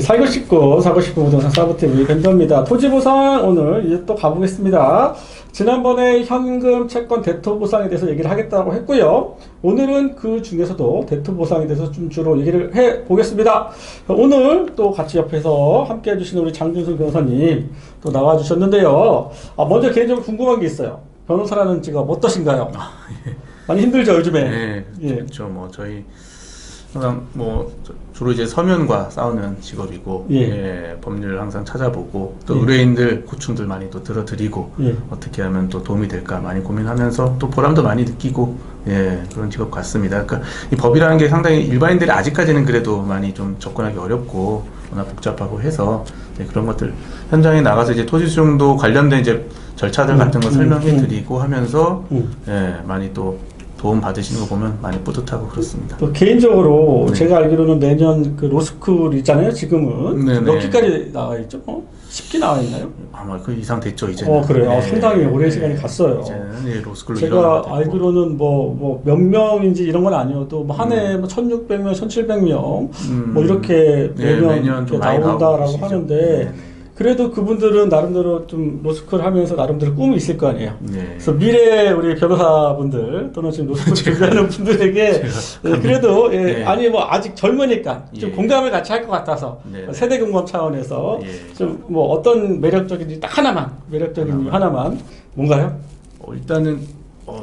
사고 싶고 부동산 사부TV 벤더입니다. 토지보상 오늘 이제 또 가보겠습니다. 지난번에 현금, 채권, 대토보상에 대해서 얘기를 하겠다고 했고요. 오늘은 그 중에서도 대토보상에 대해서 좀 주로 얘기를 해보겠습니다. 오늘 또 같이 옆에서 함께 해주시는 우리 장준승 변호사님 또 나와주셨는데요. 먼저 개인적으로 궁금한 게 있어요. 변호사라는 직업 어떠신가요? 많이 힘들죠, 요즘에? 네, 예. 그렇죠. 저희 항상 주로 이제 서면과 싸우는 직업이고, 예. 법률 항상 찾아보고 또 예. 의뢰인들 고충들 많이 또 들어드리고, 예. 어떻게 하면 또 도움이 될까 많이 고민하면서 또 보람도 많이 느끼고, 그런 직업 같습니다. 그러니까 이 법이라는 게 상당히 일반인들이 아직까지는 그래도 많이 좀 접근하기 어렵고 워낙 복잡하고 해서 그런 것들 현장에 나가서 이제 토지 수용도 관련된 이제 절차들 같은 거 설명해드리고 하면서 많이 또 도움 받으시는 거 보면 많이 뿌듯하고 그렇습니다. 또 개인적으로 제가 알기로는 내년 그 로스쿨 있잖아요. 지금은 네네. 몇 기까지 나와 있죠? 10기 나와 있나요? 아마 그 이상 됐죠 이제는. 그래요. 상당히 오랜 시간이 갔어요. 이제는 로스쿨로 제가 알기로는 몇 명인지 이런 건 아니어도 한 해 1,600명, 1,700명 이렇게 매년 좀 많이 나온다라고 하는데. 그래도 그분들은 나름대로 좀 로스쿨 하면서 나름대로 꿈이 있을 거 아니에요. 그래서 미래 우리 변호사분들 또는 지금 로스쿨 준비하는 분들에게 그래도 아니 아직 젊으니까 좀 공감을 같이 할 것 같아서 세대 공감 차원에서 좀 어떤 매력적인지 딱 매력적인 이유 하나만 뭔가요? 일단은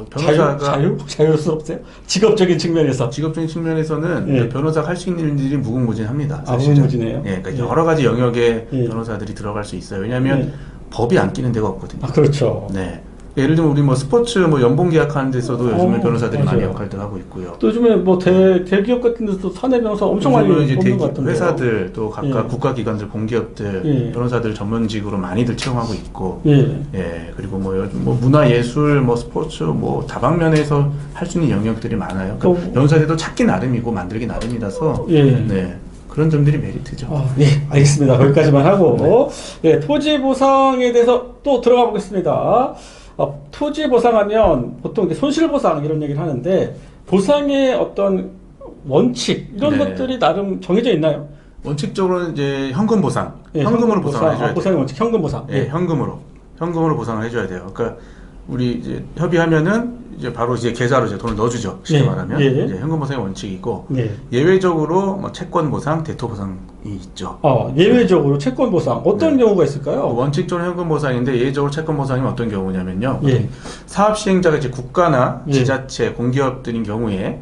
변호사가 자유스럽세요? 직업적인 측면에서는 변호사가 할 수 있는 일들이 무궁무진합니다. 무궁무진해요? 그러니까 여러 가지 영역에 변호사들이 들어갈 수 있어요. 왜냐하면 법이 안 끼는 데가 없거든요. 그렇죠. 예를 들면 우리 스포츠 연봉 계약하는 데서도 요즘에 변호사들이 많이 역할들 하고 있고요. 또 요즘에 대기업 같은 데서 사내 변호사 엄청 많이 뽑는 것 같은데요. 회사들 또 각각 국가기관들, 공기업들 변호사들 전문직으로 많이들 채용하고 있고, 그리고 문화예술, 스포츠, 다방면에서 할 수 있는 영역들이 많아요. 그러니까 변호사들도 찾기 나름이고 만들기 나름이라서. 그런 점들이 메리트죠. 알겠습니다. 거기까지만 하고 토지 보상에 대해서 또 들어가 보겠습니다. 토지 보상하면 보통 손실 보상 이런 얘기를 하는데 보상의 어떤 원칙 이런 것들이 나름 정해져 있나요? 원칙적으로는 이제 현금 보상, 현금으로 보상을 해줘야 돼요. 보상의 원칙, 현금 보상. 현금으로 보상을 해줘야 돼요. 그러니까 우리 이제 협의하면은 이제 바로 계좌로 돈을 넣어주죠. 쉽게 말하면 이제 현금 보상의 원칙이고 예외적으로 채권 보상, 대토 보상이 있죠. 예외적으로 채권 보상 어떤 경우가 있을까요? 원칙적으로 현금 보상인데 예외적으로 채권 보상이면 어떤 경우냐면요. 사업 시행자가 이제 국가나 지자체, 공기업들인 경우에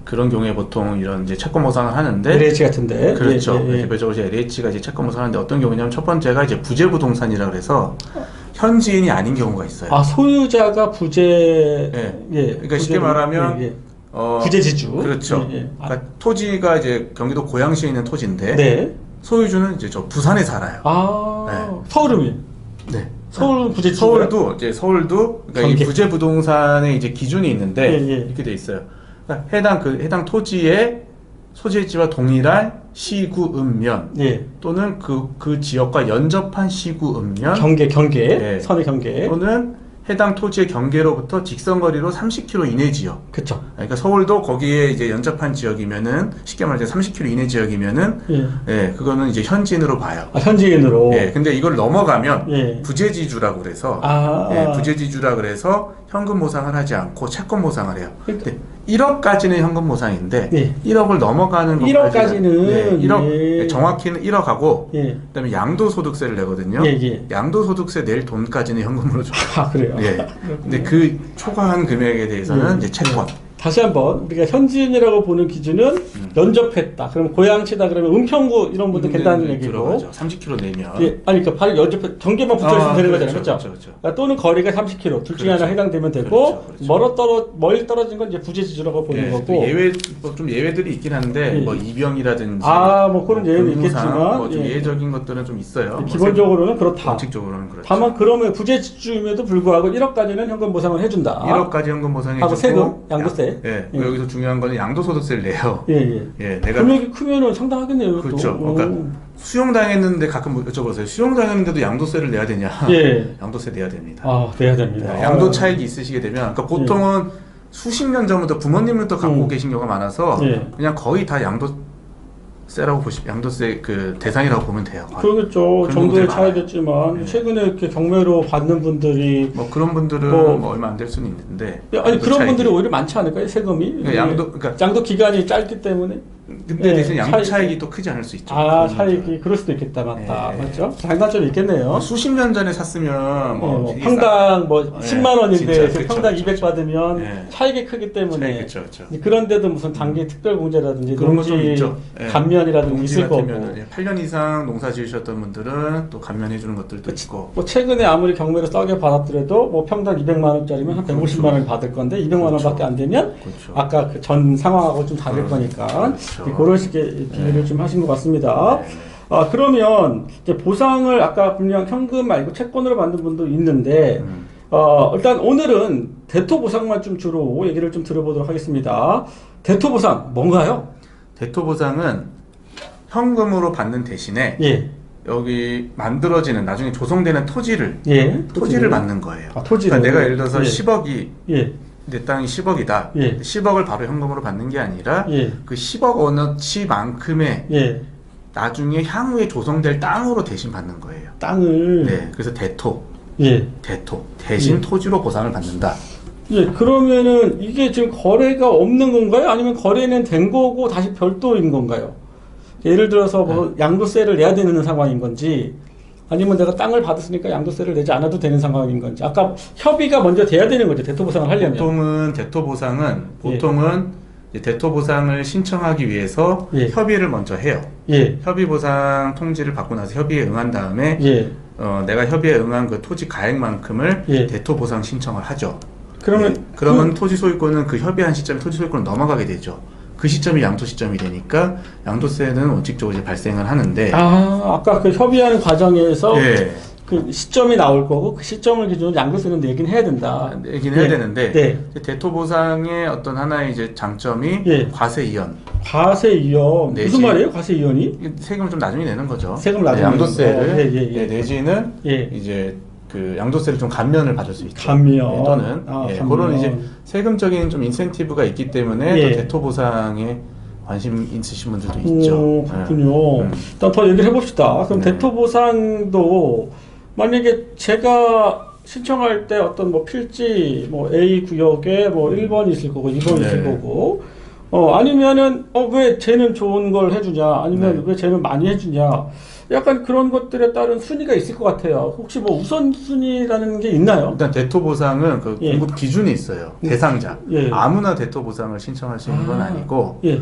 그런 경우에 보통 이런 이제 채권 보상을 하는데 LH 같은데 그렇죠. 대표적으로 이제 LH가 이제 채권 보상하는데 어떤 경우냐면 첫 번째가 이제 부재 부동산이라 그래서 현지인이 아닌 경우가 있어요. 소유자가 부재. 그러니까 쉽게 말하면 부재지주. 그렇죠. 그러니까 토지가 이제 경기도 고양시에 있는 토지인데 소유주는 이제 저 부산에 살아요. 서울은 서울 부재지주. 서울도 그러니까 이 부재 부동산의 이제 기준이 있는데 이렇게 돼 있어요. 그러니까 해당 토지의 소재지와 동일한 시구읍면 또는 그 지역과 연접한 시구읍면 경계 선의 경계 또는 해당 토지의 경계로부터 직선거리로 30km 이내 지역. 그렇죠. 그러니까 서울도 거기에 이제 연접한 지역이면은 쉽게 말해서 30km 이내 지역이면은 그거는 이제 현지인으로 봐요. 현지인으로. 근데 이걸 넘어가면 부재지주라고 그래서 부재지주라 그래서 현금 보상을 하지 않고 채권 보상을 해요. 근데 1억까지는 현금 보상인데 1억을 넘어가는 1억까지는 1억 정확히는 1억하고 그다음에 양도소득세를 내거든요. 양도소득세 낼 돈까지는 현금으로 줘요. 그래요. 근데 그 초과한 금액에 대해서는 이제 채권. 다시 한번 우리가 현지인이라고 보는 기준은 연접했다. 그러면 고양시다 그러면 은평구 이런 분들 괜찮은 얘기고. 들어가죠. 30km 내면. 그러니까 바로 연접해 경계만 붙어 있으면 되는 거잖아요. 그렇죠? 그러니까 또는 거리가 30km 둘 중에 하나 해당되면 되고 멀리 떨어진 건 이제 부재지주라고 보는 거고. 좀 예외들이 있긴 한데 이병이라든지 그런 예외는 있겠지만 좀 예외적인 것들은 좀 있어요. 기본적으로는 그렇다. 원칙적으로는 그렇죠. 다만 그러면 부재지주임에도 불구하고 1억까지는 현금 보상을 해준다. 1억까지 현금 보상해주고 세금, 양도세. 큰데. 예. 예. 여기서 중요한 거는 양도소득세를 내요. 예, 예. 예, 내가 금액이 크면은 상당하겠네요. 그렇죠. 또. 그러니까 수용당했는데 가끔 여쭤보세요. 수용당했는데도 양도세를 내야 되냐? 예. 양도세 내야 됩니다. 아, 내야 됩니다. 양도 차익이 있으시게 되면, 그러니까 보통은 수십 년 전부터 부모님부터 갖고 계신 경우가 많아서 예. 그냥 거의 다 양도세라고 양도세 그 대상이라고 보면 돼요. 거의. 그러겠죠. 그런 정도의 분들이 차이겠지만 많아요. 최근에 이렇게 경매로 받는 분들이 뭐 그런 분들은 뭐- 뭐 얼마 안 될 수는 있는데 아니 양도 그런 차익이- 분들이 오히려 많지 않을까요? 세금이? 그러니까 그러니까 양도 기간이 짧기 때문에. 근데 예, 대신 양도 차익- 차익이 또 크지 않을 수 있죠. 아, 그런 차익이 문제는. 그럴 수도 있겠다, 맞다, 예. 맞죠? 장단점이 있겠네요. 뭐 수십 년 전에 샀으면 뭐 되게 평당 뭐 예, 10만 원인데 진짜, 그쵸, 평당 그쵸, 200 그쵸. 받으면 예. 차익이 크기 때문에 그렇죠, 그렇죠. 그런데도 무슨 단기 특별공제라든지 그런 거 좀 농지 있죠. 예. 감면이라든지 농지 있을 거고. 같으면 8년 이상 농사 지으셨던 분들은 또 감면해 주는 것들도 있고. 뭐 최근에 아무리 경매를 싸게 받았더라도 뭐 평당 200만 원짜리면 한 150만 원을 받을 건데 200만 그렇죠. 원밖에 안 되면 그렇죠. 아까 그 전 상황하고 좀 다를 거니까 그렇죠. 그런 식의 비교를 좀 하신 것 같습니다. 네. 아, 그러면 이제 보상을 아까 그냥 현금 말고 채권으로 받는 분도 있는데 일단 오늘은 대토 보상만 좀 주로 얘기를 좀 들어보도록 하겠습니다. 대토 보상 뭔가요? 대토 보상은 현금으로 받는 대신에 예. 여기 만들어지는 나중에 조성되는 토지를 토지를 받는 거예요. 아, 토지를. 그러니까 내가 예를 들어서 예. 10억이 예. 내 땅이 10억이다. 예. 10억을 바로 현금으로 받는 게 아니라 예. 그 10억 원어치만큼의 예. 나중에 향후에 조성될 땅으로 대신 받는 거예요. 땅을 네, 그래서 대토 예. 대신 예. 토지로 보상을 받는다. 예, 그러면은 이게 지금 거래가 없는 건가요? 아니면 거래는 된 거고 다시 별도인 건가요? 예를 들어서 뭐 양도세를 내야 되는 상황인 건지 아니면 내가 땅을 받았으니까 양도세를 내지 않아도 되는 상황인 건지 아까 협의가 먼저 돼야 되는 거죠. 대토 보상을 하려면. 보통은 이제 대토 보상을 신청하기 위해서 예. 협의를 먼저 해요. 예. 협의 보상 통지를 받고 나서 협의에 응한 다음에 예. 내가 협의에 응한 그 토지 가액만큼을 예. 대토 보상 신청을 하죠. 그러면 예. 그러면 토지 소유권은 그 협의한 시점에 토지 소유권은 넘어가게 되죠. 그 시점이 양도 시점이 되니까 양도세는 원칙적으로 이제 발생을 하는데 아까 그 협의하는 과정에서 예. 그 시점이 나올 거고 그 시점을 기준으로 양도세는 내긴 해야 된다. 내긴 해야 예. 되는데 네. 이제 대토 보상의 어떤 하나의 이제 장점이 예. 과세 이연. 과세 이연 내지- 무슨 말이에요? 과세 이연이? 세금을 좀 나중에 내는 거죠. 세금을 나중에 양도세를 내는 거. 예, 예, 예. 내지는 예. 이제 그 양도세를 좀 감면을 받을 수 있죠. 감면. 예, 또는 감면. 그런 이제 세금적인 좀 인센티브가 있기 때문에 예. 또 대토 보상에 관심 있으신 분들도 있죠. 오, 그렇군요. 일단 더 얘기를 해봅시다. 그럼 네. 대토 보상도 만약에 제가 신청할 때 어떤 뭐 필지 뭐 A 구역에 뭐 1번이 있을 거고 2번이 있을 네. 거고 아니면은 왜 쟤는 좋은 걸 해주냐 아니면 네. 왜 쟤는 많이 해주냐 약간 그런 것들에 따른 순위가 있을 것 같아요. 혹시 뭐 우선순위라는 게 있나요? 일단 대토 보상은 그 예. 공급 기준이 있어요. 대상자. 예. 아무나 대토 보상을 신청할 수 있는 건 아니고 예.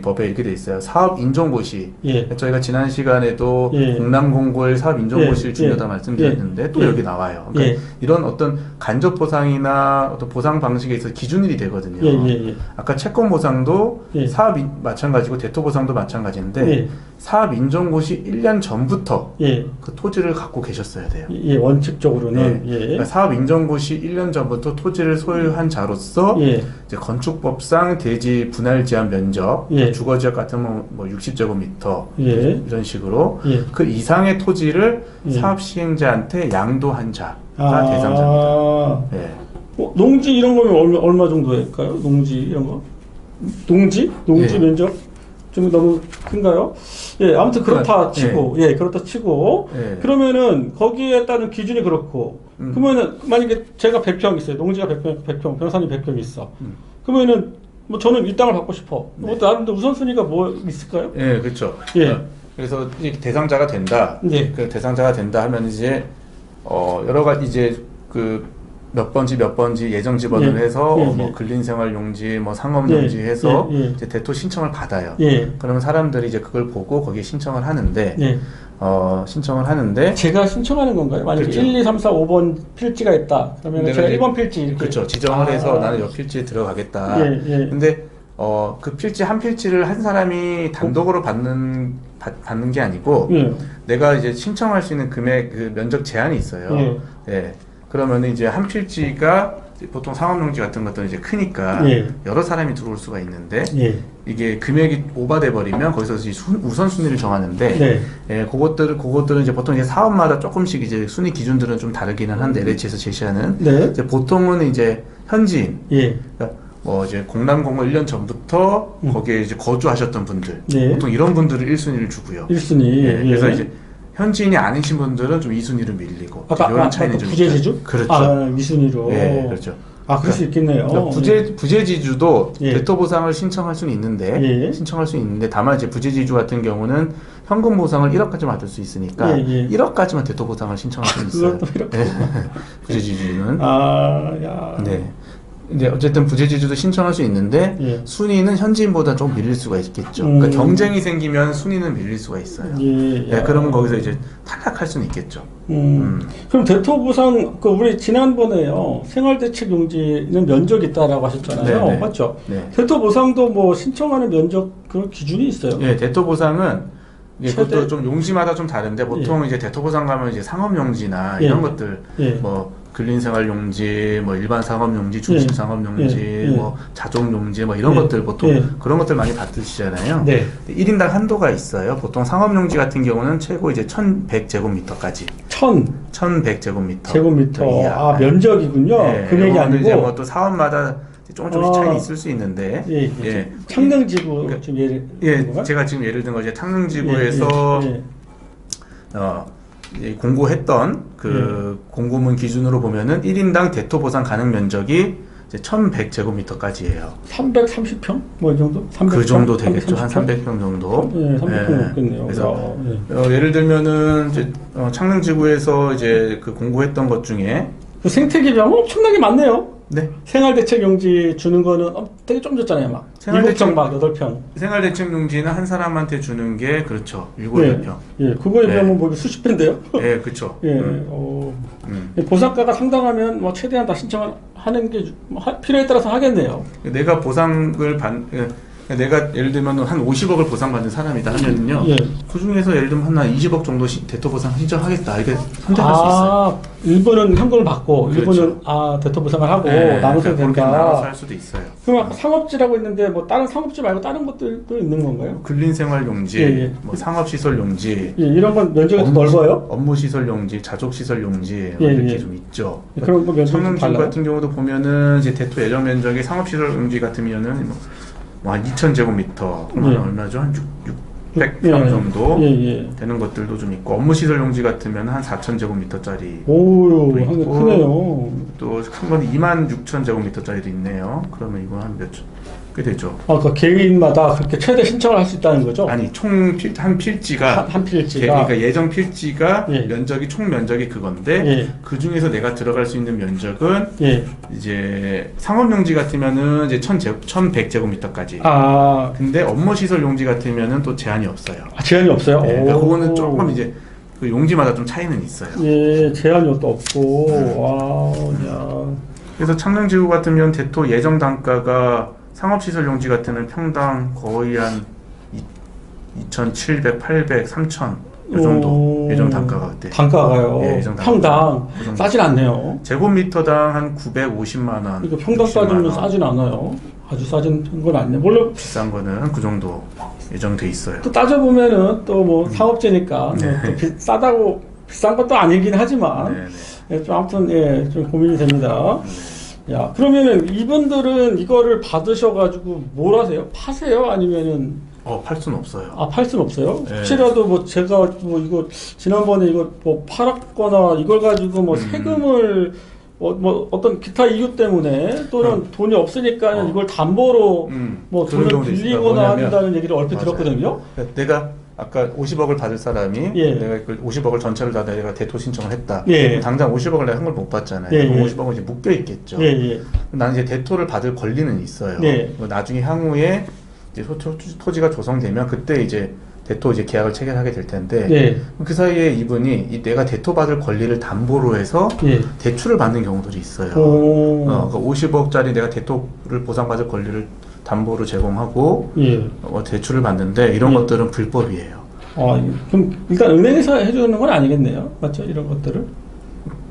법에 이렇게 돼 있어요. 사업 인정고시. 예. 저희가 지난 시간에도 예. 공남공고일 사업 인정고시를 예. 중요하다 예. 말씀드렸는데 또 예. 여기 나와요. 그러니까 예. 이런 어떤 간접 보상이나 어떤 보상 방식에 있어서 기준이 되거든요. 예. 아까 채권 보상도 예. 마찬가지고 대토 보상도 마찬가지인데 예. 사업 인정고시 1년 전부터 예. 그 토지를 갖고 계셨어야 돼요. 예. 원칙적으로는 예. 그러니까 사업 인정고시 1년 전부터 토지를 소유한 자로서 예. 이제 건축법상 대지 분할 제한 면적, 예. 주거지역 같으면 뭐 60제곱미터 예. 이런 식으로 예. 그 이상의 토지를 예. 사업 시행자한테 양도한 자가 대상자입니다. 예. 농지 이런 거면 얼마 정도 될까요? 농지 이런 거? 농지 예. 면적 좀 너무 큰가요? 예, 아무튼 그렇다 그러니까, 치고, 그렇다 치고, 예. 그러면은 거기에 따른 기준이 그렇고, 그러면은 만약에 제가 100평 있어요. 농지가 100평, 변호사님 100평 있어. 그러면은 뭐 저는 이 땅을 받고 싶어. 뭐 나름대로 우선순위가 뭐 있을까요? 예, 그렇죠. 예. 그래서 이제 대상자가 된다. 예. 그 대상자가 된다 하면 이제 여러 가지 이제 그 몇 번지 예정 지번을 예. 해서 예. 뭐 근린생활 용지, 뭐 상업 용지 해서 예. 이제 대토 신청을 받아요. 예. 그러면 사람들이 이제 그걸 보고 거기에 신청을 하는데 예. 신청을 하는데 제가 신청하는 건가요? 만약에 그렇죠. 1, 2, 3, 4, 5번 필지가 있다. 그러면 내가 제가 이제 1번 필지 이렇게. 그렇죠. 지정을 해서 나는 옆 필지에 들어가겠다. 예. 근데 그 필지 한 필지를 한 사람이 단독으로 받는 게 아니고 예. 내가 이제 신청할 수 있는 금액 그 면적 제한이 있어요. 예. 그러면 이제 한 필지가 보통 상업용지 같은 것들은 이제 크니까 예. 여러 사람이 들어올 수가 있는데 예. 이게 금액이 오버돼 버리면 거기서 이제 우선순위를 정하는데 네. 예, 그것들은 이제 보통 이제 사업마다 조금씩 이제 순위 기준들은 좀 다르기는 한데 LH에서 제시하는 네. 이제 보통은 이제 현지인 예. 그러니까 뭐 이제 공람공고 1년 전부터 거기에 이제 거주하셨던 분들 네. 보통 이런 분들을 1순위를 주고요. 1순위. 예, 그래서 이제 현지인이 아니신 분들은 좀 2순위를 밀리고 이런 차이는 좀 부재지주? 있죠. 그렇죠. 아, 2순위로. 예, 그렇죠. 아, 그럴 수 있겠네요. 그러니까 부재지주도 예. 대토 보상을 신청할 수는 있는데 예. 신청할 수 있는데 다만 이제 부재지주 같은 경우는 현금 보상을 1억까지 받을 수 있으니까 예, 예. 1억까지만 대토 보상을 신청할 수 있어요. 그것도 이렇게. 예. 부재지주는 아, 야. 네. 근데 어쨌든 부재지주도 신청할 수 있는데 예. 순위는 현지인보다 좀 밀릴 수가 있겠죠. 그러니까 경쟁이 생기면 순위는 밀릴 수가 있어요. 예. 네, 그러면 거기서 이제 탈락할 수는 있겠죠. 그럼 대토보상, 우리 지난번에요, 생활대책용지는 면적이 있다라고 하셨잖아요. 네, 네. 맞죠? 네. 대토보상도 뭐 신청하는 면적 그런 기준이 있어요. 예, 대토 보상은 최대? 그것도 좀 용지마다 좀 다른데 보통 이제 대토 보상 가면 이제 상업 용지나 예. 이런 것들 예. 뭐 근린생활 용지, 뭐 일반 상업 용지, 중심 상업 용지, 예. 뭐 자족 용지, 뭐 이런 예. 것들 보통 예. 그런 것들 많이 받으시잖아요. 네. 1인당 한도가 있어요. 보통 상업 용지 같은 경우는 최고 이제 1,100제곱미터까지. 1,100제곱미터. 제곱미터. 아, 면적이군요. 금액이 이제 아니고. 뭐 또 사업마다 조금씩 차이는 있을 수 있는데. 예. 예. 창릉지구 그러니까 좀 예를 예, 제가 지금 예를 든 거 이제 탕릉지구에서 예. 이 공고했던 그 공고문 기준으로 보면은 1인당 대토 보상 가능 면적이 이제 1,100제곱미터까지예요. 330평? 뭐 이 정도? 300평? 그 정도 되겠죠. 한 330평? 300평 정도. 예, 300평 넘겠네요. 그래서 야, 예. 예를 들면은 이제 창릉지구에서 이제 그 공고했던 것 중에 그 생태계 비하면 엄청나게 많네요. 네. 생활대책용지 주는 거는 되게 좀 줬잖아요, 막. 이국적 막 8평. 생활대책용지는 한 사람한테 주는 게 그렇죠. 7평. 예, 그거에 비하면 뭐 수십 배인데요? 예, 그렇죠. 예, 보상가가 상당하면 뭐 최대한 다 신청을 하는 게 필요에 따라서 하겠네요. 내가 보상을 내가 예를 들면 한 50억을 보상받는 사람이다 하면요. 예. 그 중에서 예를 들면 한 20억 정도 대토 보상 신청하겠다. 이렇게 선택할 수 있어요. 일부는 현금을 받고, 그렇죠. 일부는 대토 보상을 하고 나눠서 그렇게 된다. 나눠서 할 수도 있어요. 그럼 상업지라고 있는데 뭐 다른 상업지 말고 다른 것들도 있는 건가요? 근린생활용지, 예. 뭐 상업시설용지, 예, 이런 건 면적이 더 넓어요? 업무시설용지, 자족시설용지 예, 이렇게 예. 좀 있죠. 그런 거 면적이 좀 청량지구 달라요? 같은 경우도 보면은 이제 대토 예정 면적이 상업시설용지 같으면은 한 2,000제곱미터, 그러면 예. 얼마죠? 한 600평 정도 예. 되는 것들도 좀 있고, 업무시설용지 같으면 한 4,000제곱미터짜리 오, 또 한 개 있고, 크네요. 또 큰 건 26,000제곱미터짜리도 있네요. 그러면 이거 한 꽤 되죠. 그 개인마다 그렇게 최대 신청을 할 수 있다는 거죠? 아니 한 필지가 한 필지가. 그러니까 예정 필지가 예. 면적이 총 면적이 그건데 예. 그 중에서 내가 들어갈 수 있는 면적은 예. 이제 상업용지 같으면은 이제 1,100제곱미터까지. 아, 근데 업무시설 용지 같으면은 또 제한이 없어요. 제한이 없어요? 네, 그러니까 오. 그거는 조금 이제 그 용지마다 좀 차이는 있어요. 예, 제한이 또 없고, 와, 야. 그래서 창릉지구 같으면 대토 예정 단가가 상업시설 용지 같으면 평당 거의 한 2,700, 800, 3,000 이 정도 오. 예정 단가가 그때. 단가가요? 예, 예정 단가. 평당. 그 정도. 싸진 않네요. 제곱미터당 한 950만 원. 이거 평당 60만 따지면 원. 싸진 않아요. 아주 싸진 건 아니네요. 물론, 비싼 거는 그 정도 예정돼 있어요. 또 따져보면은 또 뭐 사업체니까 네. 또 싸다고 비싼 것도 아니긴 하지만, 네네. 예, 좀 아무튼, 예, 좀 고민이 됩니다. 야, 그러면은 이분들은 이거를 받으셔가지고 뭘 하세요? 파세요? 아니면은 팔 수는 없어요. 팔 수는 없어요? 네. 혹시라도 뭐 제가 뭐 이거 지난번에 이거 뭐 팔았거나 이걸 가지고 뭐 세금을 뭐 어떤 기타 이유 때문에 또는 돈이 없으니까 이걸 담보로 뭐 그런 돈을 경우도 있어요. 빌리거나 뭐냐면, 한다는 얘기를 얼핏 맞아요. 들었거든요. 그러니까 내가 아까 50억을 받을 사람이 예. 내가 그 50억을 전체를 다 내가 대토 신청을 했다. 예. 그럼 당장 50억을 내가 한 걸 못 받잖아요. 예, 그럼 예. 50억은 이제 묶여 있겠죠. 예. 나는 이제 대토를 받을 권리는 있어요. 예. 뭐 나중에 향후에 이제 토지가 조성되면 그때 이제 대토 이제 계약을 체결하게 될 텐데 예. 그 사이에 이분이 내가 대토 받을 권리를 담보로 해서 예. 대출을 받는 경우들이 있어요. 오. 그러니까 50억짜리 내가 대토를 보상받을 권리를 담보로 제공하고 예. 대출을 받는데 이런 예. 것들은 불법이에요. 그럼 일단 은행에서 해주는 건 아니겠네요. 맞죠? 이런 것들을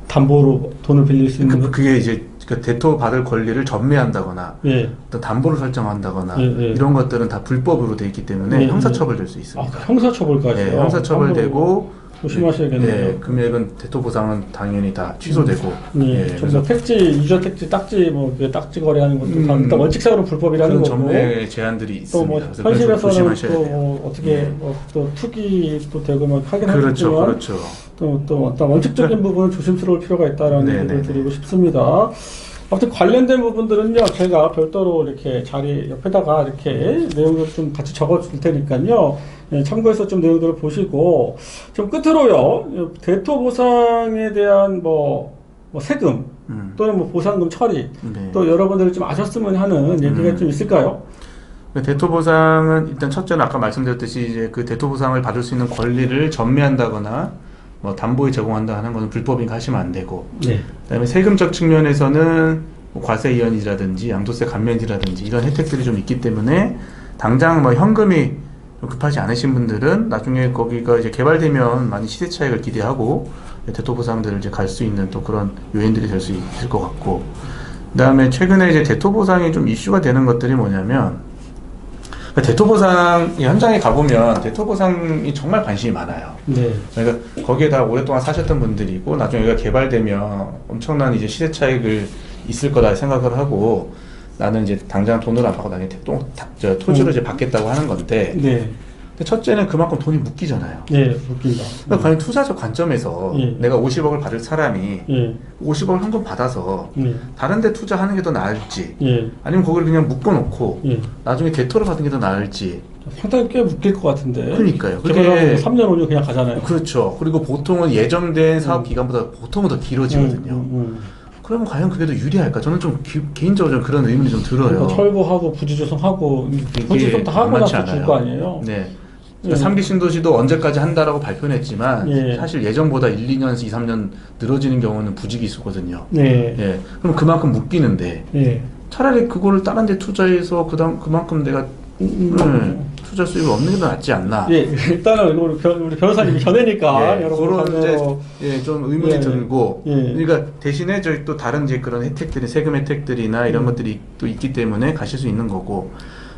담보로 돈을 빌릴 수 있는 것. 그게 이제 그 대토 받을 권리를 전매한다거나 예. 어떤 담보를 설정한다거나 예, 예. 이런 것들은 다 불법으로 돼 있기 때문에 예, 형사처벌될 수 아, 있습니다. 형사처벌까지요? 예, 형사처벌되고 조심하셔야겠네요. 예, 금액은 대토 보상은 당연히 다 취소되고. 예, 그래서 택지, 유저 택지, 딱지, 그 딱지 거래하는 것도 다 일단 원칙상으로 불법이라는 그런 거고. 전매 제한들이 있습니다. 또 뭐 그래서 그걸 좀 현실에서는 조심하셔야 또 돼요. 뭐 어떻게 또 투기도 되고 막 하긴 그렇죠, 하겠지만 그렇죠. 또 어떤 원칙적인 부분은 조심스러울 필요가 있다라는 네, 얘기를 네, 드리고 싶습니다. 아무튼 관련된 부분들은요, 제가 별도로 이렇게 자리 옆에다가 이렇게 내용을 좀 같이 적어줄 테니까요, 예, 참고해서 좀 내용들을 보시고, 좀 끝으로요, 대토 보상에 대한 뭐 세금, 또는 뭐 보상금 처리, 네. 또 여러분들이 좀 아셨으면 하는 얘기가 좀 있을까요? 대토 보상은 일단 첫째는 아까 말씀드렸듯이 이제 그 대토 보상을 받을 수 있는 권리를 전매한다거나 뭐 담보에 제공한다 하는 것은 불법이니까 하시면 안 되고, 네. 그다음에 세금적 측면에서는 뭐 과세 이연이라든지 양도세 감면이라든지 이런 혜택들이 좀 있기 때문에 당장 뭐 현금이 좀 급하지 않으신 분들은 나중에 거기가 이제 개발되면 많이 시세 차익을 기대하고 대토 보상들을 이제 갈 수 있는 또 그런 요인들이 될 수 있을 것 같고, 그다음에 최근에 이제 대토 보상이 좀 이슈가 되는 것들이 뭐냐면, 대토 보상 현장에 가보면 대토 보상이 정말 관심이 많아요. 네. 그러니까 거기에 다 오랫동안 사셨던 분들이고 나중에 여기가 개발되면 엄청난 이제 시세 차익을 있을 거다 생각을 하고, 나는 이제 당장 돈을 안 받고 나중에 토지를 이제 받겠다고 하는 건데, 네. 근데 첫째는 그만큼 돈이 묶이잖아요. 네, 웃긴다. 그러니까 과연 투자적 관점에서 예. 내가 50억을 받을 사람이 예. 50억을 현금 받아서 예. 다른 데 투자하는 게 더 나을지, 예. 아니면 거기를 그냥 묶어놓고 예. 나중에 대토를 받는 게 더 나을지. 상당히 꽤 묶일 것 같은데. 그러니까요. 그게- 개발하고 3년, 5년 그냥 가잖아요. 그렇죠. 그리고 보통은 예정된 사업 기간보다 보통은 더 길어지거든요. 그러면 과연 그게 더 유리할까? 저는 좀 개인적으로 좀 그런 의문이 좀 들어요. 그러니까 철거하고 부지조성하고 부지조성 다 하고 만만치 나서 줄 않아요. 거 아니에요? 네. 예. 3기 신도시도 언제까지 한다라고 발표는 했지만 예. 사실 예정보다 1, 2년에서 2, 3년 늘어지는 경우는 부지기수거든요. 네. 예. 그럼 그만큼 묶이는데 예. 차라리 그거를 다른 데 투자해서 그만큼 내가 투자 수익을 얻는 게 더 낫지 않나. 예, 일단은 우리 변호사님이 견해니까 예, 여러분 그런 이제 관계로- 좀 의문이 예, 들고, 예. 그러니까 대신에 저희 또 다른 이제 그런 혜택들이 세금 혜택들이나 이런 것들이 또 있기 때문에 가실 수 있는 거고,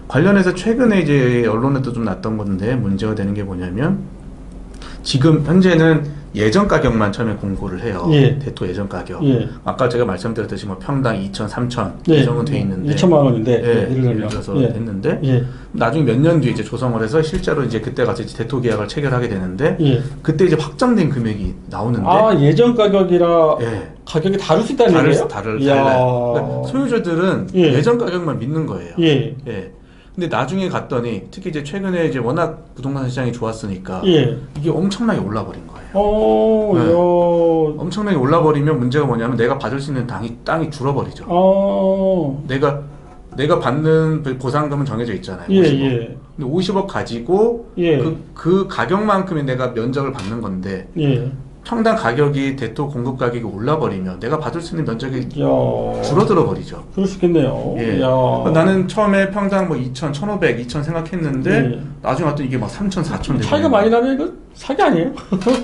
관련해서 최근에 이제 언론에도 좀 났던 건데 문제가 되는 게 뭐냐면, 지금 현재는 예전 가격만 처음에 공고를 해요. 예. 대토 예전 가격. 예. 아까 제가 말씀드렸듯이 뭐 평당 2천, 3천 예. 예정은 돼 있는데 2천만 원인데 예, 예를 들면 예를 들어서 예. 했는데 예. 나중에 몇 년 뒤에 이제 조성을 해서 실제로 이제 그때 가서 이제 대토 계약을 체결하게 되는데 예. 그때 이제 확정된 금액이 나오는데 아, 예전 가격이라 예. 가격이 다를 수 있다는 얘기예요? 달라요. 이야. 그러니까 소유주들은 예. 예전 가격만 믿는 거예요. 예. 예. 근데 나중에 갔더니 특히 이제 최근에 이제 워낙 부동산 시장이 좋았으니까 예. 이게 엄청나게 올라버린 거예요. 네. 야. 엄청나게 올라버리면 문제가 뭐냐면 내가 받을 수 있는 땅이 줄어버리죠. 내가 받는 보상금은 정해져 있잖아요. 예, 50억. 예. 근데 50억 가지고 예. 그 가격만큼의 내가 면적을 받는 건데 예. 평당 가격이 대토 공급 가격이 올라버리면 내가 받을 수 있는 면적이 야. 줄어들어 버리죠. 그럴 수 있겠네요. 예. 야. 나는 처음에 평당 뭐 2천, 1,500, 2천 생각했는데 예. 나중에 왔더니 이게 막 3천, 4천 되고 차이가 많이 나면 이거 사기 아니에요?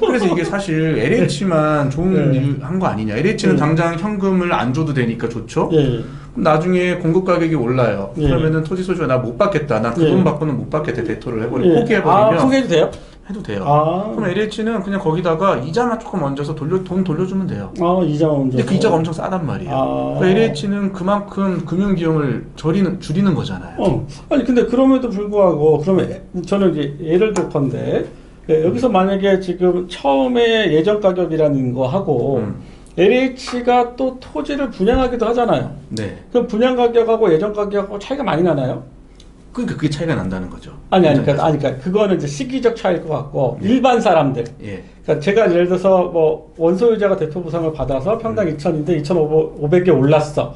그래서 이게 사실 LH만 좋은 예. 일 한 거 아니냐. LH는 예. 당장 현금을 안 줘도 되니까 좋죠. 예. 그럼 나중에 공급 가격이 올라요. 예. 그러면은 토지 소유주가 나 못 받겠다. 나 그 예. 돈 받고는 못 받겠다. 대토를 해버리고 예. 포기해버리면 아, 포기해도 돼요? 해도 돼요. 아. 그럼 LH는 그냥 거기다가 이자만 조금 얹어서 돈 돌려주면 돼요. 아, 이자 먼저. 근데 그 이자가 엄청 싸단 말이에요. 아. 그러니까 LH는 그만큼 금융 비용을 줄이는 거잖아요. 아니 근데 그럼에도 불구하고 그러면 저는 이제 예를 들건데 여기서 만약에 지금 처음에 예전 가격이라는 거 하고 LH가 또 토지를 분양하기도 하잖아요. 네. 그럼 분양 가격하고 예전 가격하고 차이가 많이 나나요? 그러니까 그게 차이가 난다는 거죠. 그러니까 그거는 이제 시기적 차이일 것 같고 일반 사람들. 예. 그러니까 제가 예를 들어서 뭐 원소유자가 대토 보상을 받아서 평당 2,000인데 2,500에 올랐어.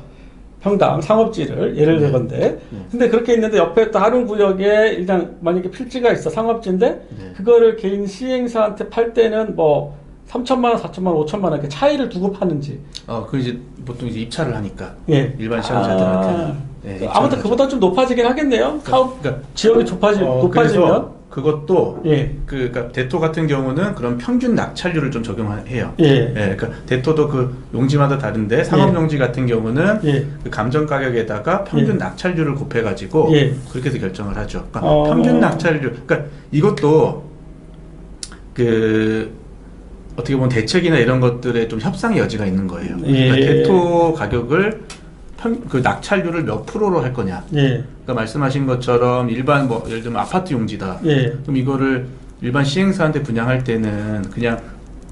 평당 상업지를 예를 들건데 근데 그렇게 있는데 옆에 또 다른 구역에 일단 만약에 필지가 있어 상업지인데 네. 그거를 개인 시행사한테 팔 때는 뭐 3천만 원, 4천만 원, 5천만 원 이렇게 차이를 두고 파는지. 그 이제 보통 이제 입찰을 하니까 예. 일반 시장자들한테는. 네, 아무튼 입찰을 그보다 좀 높아지긴 하겠네요. 사업 그러니까 지역이 높아지면. 그래서 그것도 예. 그러니까 대토 같은 경우는 그런 평균 낙찰률을 좀 적용해요. 예. 예, 그러니까 대토도 그 용지마다 다른데 상업용지 같은 경우는 예. 그 감정 가격에다가 평균 예. 낙찰률을 곱해가지고 예. 그렇게 해서 결정을 하죠. 그러니까 어. 평균 낙찰률, 그러니까 이것도 그 어떻게 보면 대책이나 이런 것들에 좀 협상의 여지가 있는 거예요. 그러니까 예. 대토 가격을 그 낙찰률을 몇 프로로 할 거냐. 예. 그러니까 말씀하신 것처럼 일반 뭐 예를 들면 아파트 용지다. 예. 그럼 이거를 일반 시행사한테 분양할 때는 그냥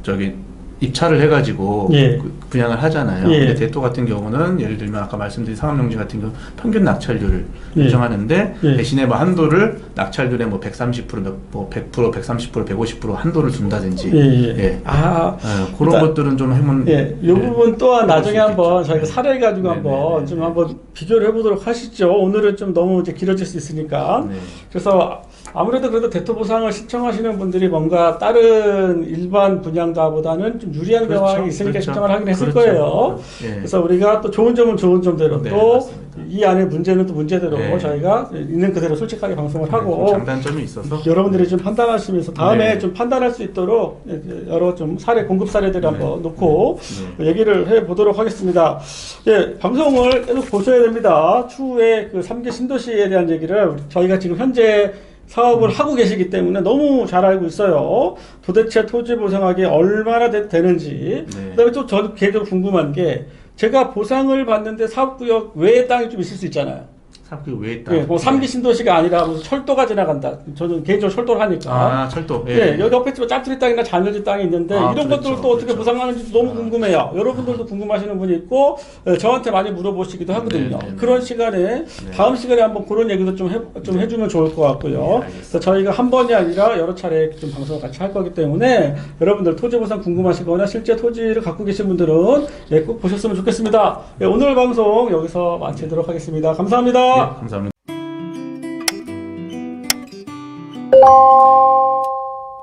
저기 입찰을 해가지고 예. 분양을 하잖아요. 예. 근데 대토 같은 경우는 예를 들면 아까 말씀드린 상업용지 같은 경우 평균 낙찰률을 예. 결정하는데 예. 대신에 뭐 한도를 낙찰률의 뭐 130%, 뭐 100%, 130%, 150% 한도를 준다든지. 예. 예. 아, 그런 일단, 것들은 좀 해면 예, 이 부분 또한 해볼 나중에 수 한번 있겠죠. 저희가 네. 사례 가지고 네, 한번 네, 좀 네. 한번 비교를 해보도록 하시죠. 오늘은 좀 너무 이제 길어질 수 있으니까. 네. 그래서 아무래도 그래도 대토 보상을 신청하시는 분들이 뭔가 다른 일반 분양가보다는 좀 유리한 그렇죠. 경향이 있으니까 그렇죠. 신청을 하긴 했을 그렇죠. 거예요. 예. 그래서 우리가 또 좋은 점은 좋은 점대로 네, 또 맞습니다. 이 안에 문제는 또 문제대로 네. 저희가 있는 그대로 솔직하게 방송을 좀 하고 장단점이 있어서 여러분들이 좀 판단하시면서 다음에 네. 좀 판단할 수 있도록 여러 좀 사례 공급 사례들을 네. 한번 놓고 네. 얘기를 해 보도록 하겠습니다. 예, 방송을 계속 보셔야 됩니다. 추후에 그 3기 신도시에 대한 얘기를 저희가 지금 현재 사업을 하고 계시기 때문에 너무 잘 알고 있어요. 도대체 토지 보상하기 얼마나 되는지. 네. 그다음에 또 저도 개인적으로 궁금한 게 제가 보상을 받는데 사업구역 외에 땅이 좀 있을 수 있잖아요. 사업구 왜 있다? 예, 뭐 3기 신도시가 아니라 무슨 철도가 지나간다. 저는 개인적으로 철도를 하니까. 아, 철도. 예, 여기 옆에 집에 짜투리 땅이나 잔여지 땅이 있는데 아, 이런 그렇죠. 것들을 또 어떻게 그렇죠. 보상하는지 너무 궁금해요. 여러분들도 궁금하시는 분이 있고 저한테 많이 물어보시기도 하거든요. 네, 네, 네. 그런 시간에 다음 시간에 한번 그런 얘기도 좀 해주면 좋을 것 같고요. 네, 알겠습니다. 그래서 저희가 한 번이 아니라 여러 차례 좀 방송을 같이 할 거기 때문에 여러분들 토지 보상 궁금하시거나 실제 토지를 갖고 계신 분들은 예, 꼭 보셨으면 좋겠습니다. 예, 오늘 방송 여기서 마치도록 하겠습니다. 감사합니다. 예, 감사합니다.